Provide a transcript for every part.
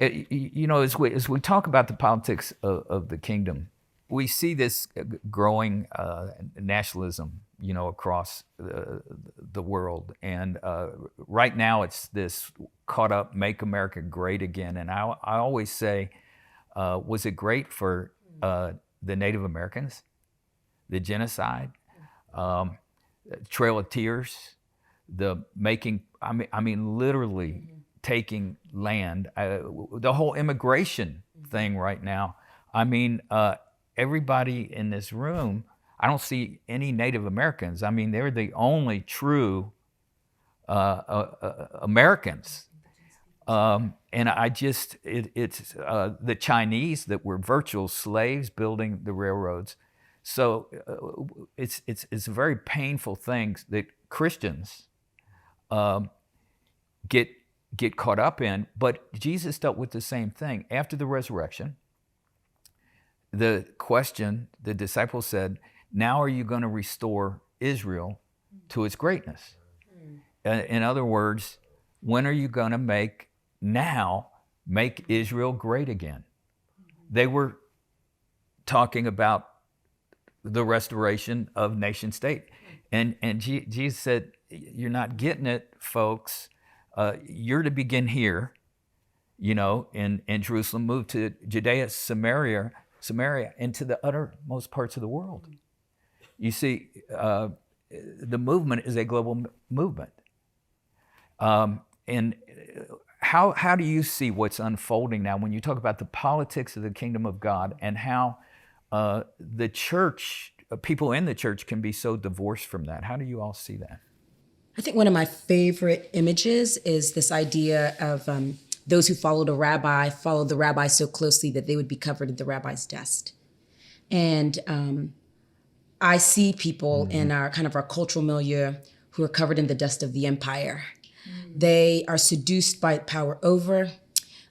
As we talk about the politics of the kingdom, we see this growing nationalism, across the world. And right now it's this caught up, make America great again. And I always say, was it great for the Native Americans, the genocide, Trail of Tears, the making, literally taking land, the whole immigration thing right now. Everybody in this room, I don't see any Native Americans. They're the only true Americans. And it's the Chinese that were virtual slaves building the railroads. So it's a very painful thing that Christians get caught up in. But Jesus dealt with the same thing. After the resurrection, the disciples said, now are you going to restore Israel to its greatness? In other words, when are you going to make Israel great again? They were talking about the restoration of nation state. And Jesus said, you're not getting it, folks. You're to begin here, in Jerusalem, move to Judea, Samaria, and to the uttermost parts of the world. You see, the movement is a global movement. And how do you see what's unfolding now when you talk about the politics of the kingdom of God, and how the church, people in the church, can be so divorced from that? How do you all see that? I think one of my favorite images is this idea of those who followed the rabbi so closely that they would be covered in the rabbi's dust. And I see people in our cultural milieu who are covered in the dust of the empire. They are seduced by power over.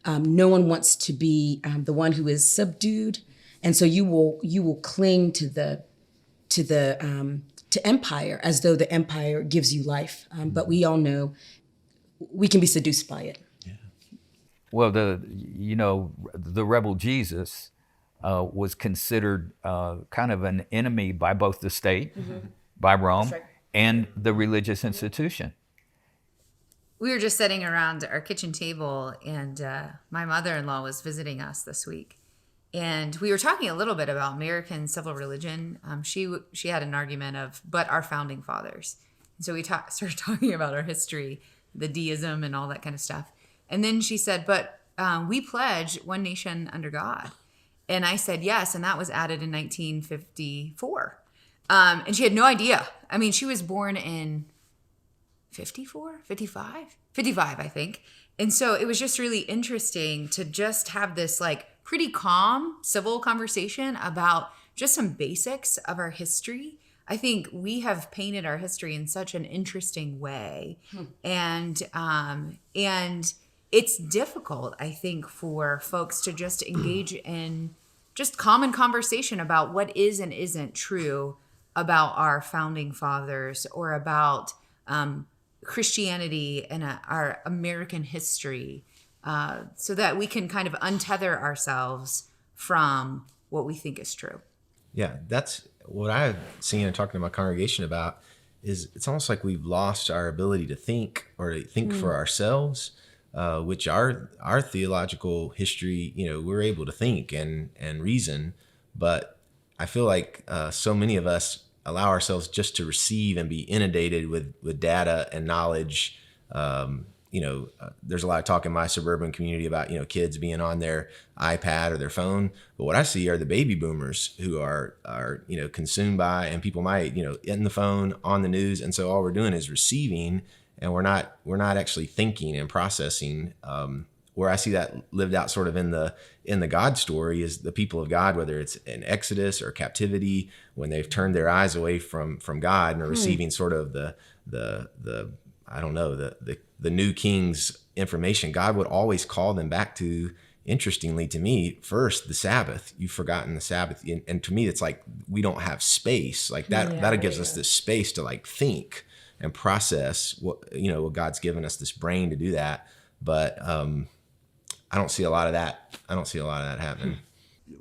No one wants to be the one who is subdued, and so you will cling to empire as though the empire gives you life. But we all know we can be seduced by it. Yeah. Well, the rebel Jesus was considered kind of an enemy by both the state, by Rome, right, and the religious institution. We were just sitting around our kitchen table, and my mother-in-law was visiting us this week. And we were talking a little bit about American civil religion. She had an argument but our founding fathers. And so we started talking about our history, the deism and all that kind of stuff. And then she said, but we pledge one nation under God. And I said, yes. And that was added in 1954. And she had no idea. She was born in 55, I think. And so it was just really interesting to just have this pretty calm civil conversation about just some basics of our history. I think we have painted our history in such an interesting way. And it's difficult, I think, for folks to just engage in just common conversation about what is and isn't true about our founding fathers or about Christianity and our American history, so that we can kind of untether ourselves from what we think is true. Yeah, that's what I've seen and talking to my congregation about. Is it's almost like we've lost our ability to think or to think for ourselves, which our theological history, we're able to think and reason, but I feel like so many of us allow ourselves just to receive and be inundated with data and knowledge. There's a lot of talk in my suburban community about, kids being on their iPad or their phone. But what I see are the baby boomers who are consumed by, and people might, in the phone, on the news. And so all we're doing is receiving, and we're not actually thinking and processing. Where I see that lived out sort of in the God story is the people of God, whether it's in Exodus or captivity, when they've turned their eyes away from God and are receiving sort of the new king's information. God would always call them back to, interestingly to me, first the Sabbath. You've forgotten the Sabbath, and to me it's like we don't have space like that. That gives us this space to think and process what God's given us, this brain to do that. But I don't see a lot of that. I don't see a lot of that happening.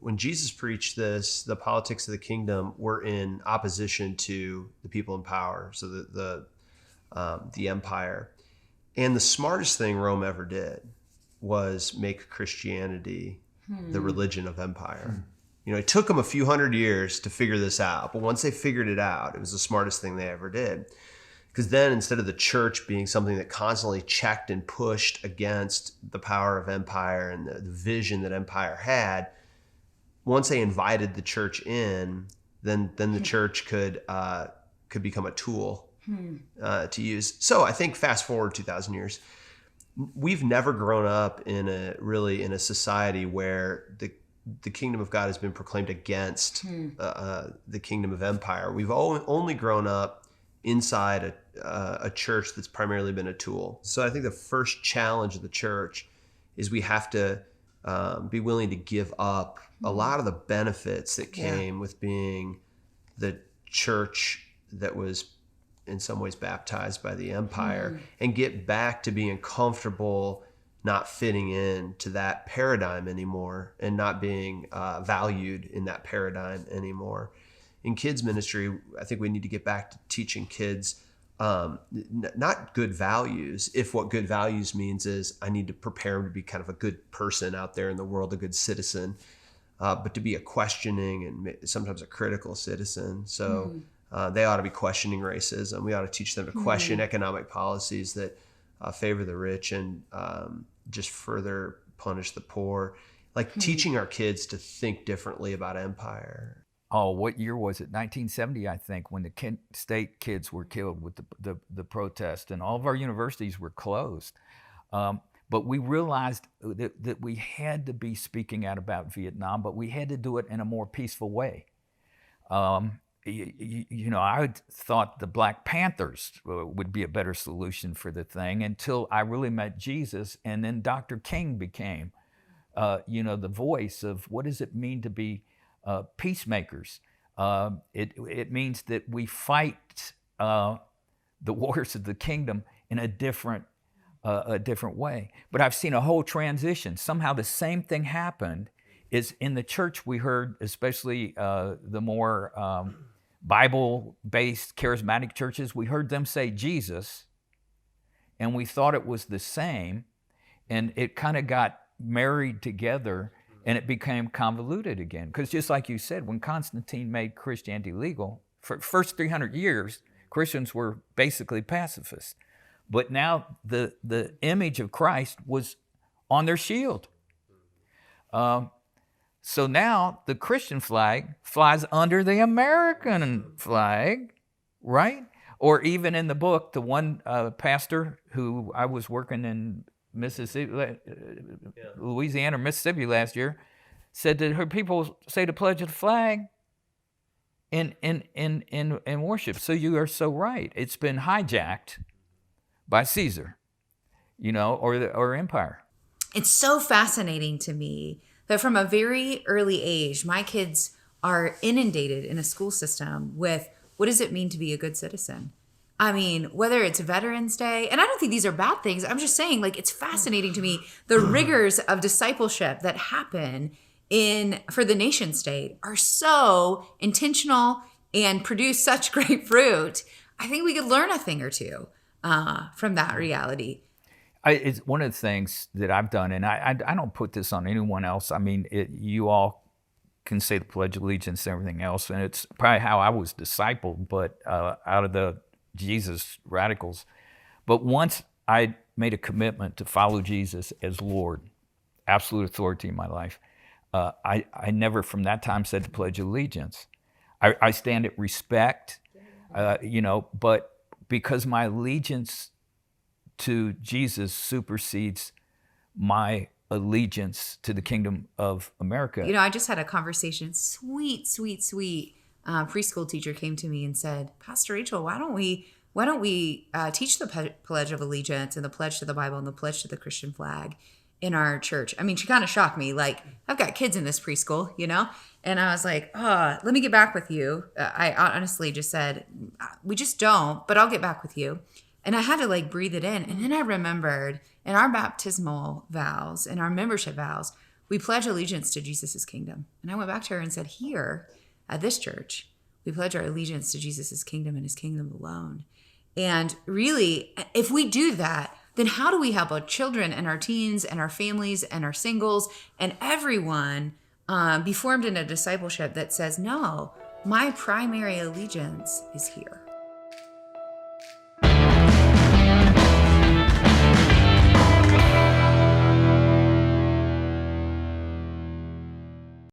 When Jesus preached this, the politics of the kingdom were in opposition to the people in power, so the empire. And the smartest thing Rome ever did was make Christianity the religion of empire. You know, it took them a few hundred years to figure this out, but once they figured it out, it was the smartest thing they ever did. Because then instead of the church being something that constantly checked and pushed against the power of empire and the vision that empire had, once they invited the church in, then the church could become a tool to use. So I think fast forward 2,000 years, we've never grown up in a society where the kingdom of God has been proclaimed against the kingdom of empire. We've only grown up inside a church that's primarily been a tool. So I think the first challenge of the church is we have to be willing to give up a lot of the benefits that came with being the church that was in some ways baptized by the empire and get back to being comfortable not fitting in to that paradigm anymore and not being valued in that paradigm anymore. In kids ministry, I think we need to get back to teaching kids not good values, if what good values means is I need to prepare them to be kind of a good person out there in the world, a good citizen, but to be a questioning and sometimes a critical citizen. So they ought to be questioning racism. We ought to teach them to question economic policies that favor the rich and just further punish the poor. Like teaching our kids to think differently about empire. Oh, what year was it? 1970, I think, when the Kent State kids were killed with the protest, and all of our universities were closed. But we realized that we had to be speaking out about Vietnam, but we had to do it in a more peaceful way. You know, I thought the Black Panthers would be a better solution for the thing until I really met Jesus, and then Dr. King became, you know, the voice of what does it mean to be peacemakers. It means that we fight the wars of the kingdom in a different way. But I've seen a whole transition. Somehow the same thing happened. Is in the church we heard, especially the more Bible-based charismatic churches, we heard them say Jesus, and we thought it was the same, and it kind of got married together, and it became convoluted again. Because just like you said, when Constantine made Christianity legal, for the first 300 years, Christians were basically pacifists. But now the image of Christ was on their shield. So now the Christian flag flies under the American flag, right? Or even in the book, the one pastor who I was working in Mississippi, Louisiana or Mississippi last year, said that her people say the pledge of the flag in worship. So you are so right. It's been hijacked by Caesar, you know, or empire. It's so fascinating to me that from a very early age, my kids are inundated in a school system with what does it mean to be a good citizen? I mean, whether it's Veterans Day, and I don't think these are bad things. I'm just saying, like, it's fascinating to me. The rigors of discipleship that happen for the nation state are so intentional and produce such great fruit. I think we could learn a thing or two from that reality. It's one of the things that I've done, and I don't put this on anyone else. I mean, you all can say the Pledge of Allegiance and everything else, and it's probably how I was discipled, but out of the Jesus radicals. But once I made a commitment to follow Jesus as Lord, absolute authority in my life, I never from that time said the Pledge of Allegiance. I stand at respect, you know, but because my allegiance to Jesus supersedes my allegiance to the kingdom of America. You know, I just had a conversation, sweet preschool teacher came to me and said, Pastor Rachel, why don't we teach the Pledge of Allegiance and the pledge to the Bible and the pledge to the Christian flag in our church? I mean, she kind of shocked me. Like, I've got kids in this preschool, you know? And I was like, let me get back with you. I honestly just said, we just don't, but I'll get back with you. And I had to like breathe it in. And then I remembered, in our baptismal vows and our membership vows, we pledge allegiance to Jesus' kingdom. And I went back to her and said, here at this church, we pledge our allegiance to Jesus' kingdom and his kingdom alone. And really, if we do that, then how do we help our children and our teens and our families and our singles and everyone be formed in a discipleship that says, no, my primary allegiance is here.